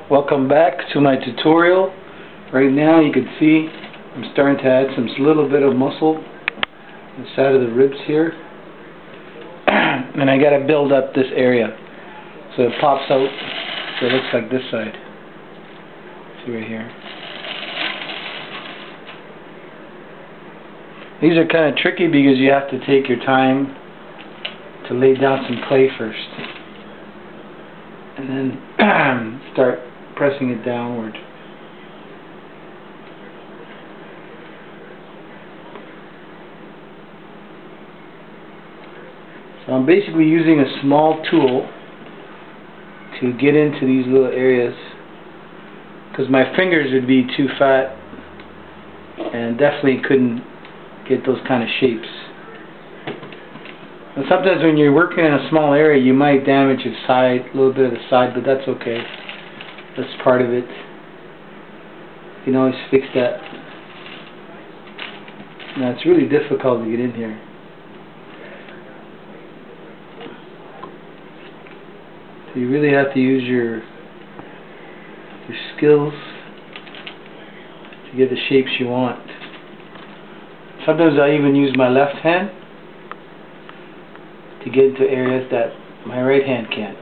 Welcome back to my tutorial. Right now you can see I'm starting to add some little bit of muscle on the side of the ribs here. And I gotta build up this area so it pops out so it looks like this side. See right here. These are kind of tricky because you have to take your time to lay down some clay first and then start pressing it downward. So I'm basically using a small tool to get into these little areas because my fingers would be too fat and definitely couldn't get those kind of shapes. And sometimes when you're working in a small area you might damage a side, a little bit of the side, but that's okay. That's part of it. You can always fix that. Now it's really difficult to get in here. So you really have to use your skills to get the shapes you want. Sometimes I even use my left hand to get into areas that my right hand can't.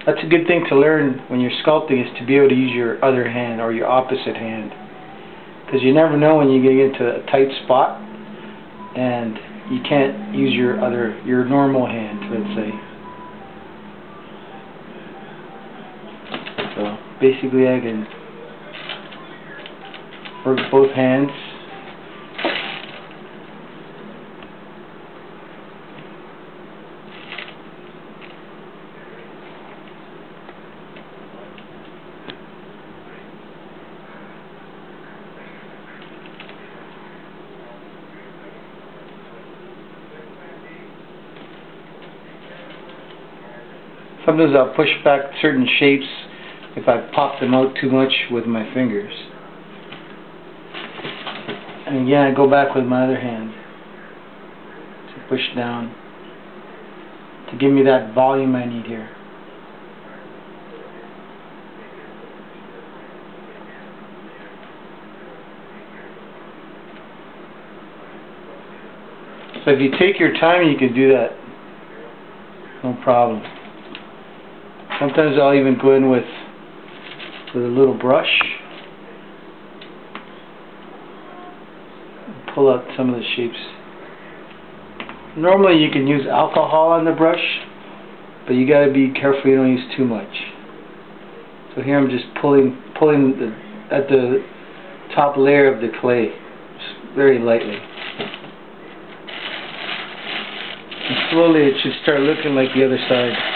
That's a good thing to learn when you're sculpting, is to be able to use your other hand or your opposite hand. Because you never know when you get into a tight spot and you can't use your normal hand, let's say. So basically I can work both hands. Sometimes I'll push back certain shapes if I pop them out too much with my fingers. And again, I go back with my other hand to push down to give me that volume I need here. So if you take your time, you can do that. No problem. Sometimes I'll even go in with a little brush and pull out some of the shapes. Normally you can use alcohol on the brush, but you got to be careful you don't use too much. So here I'm just pulling at the top layer of the clay, just very lightly. And slowly it should start looking like the other side.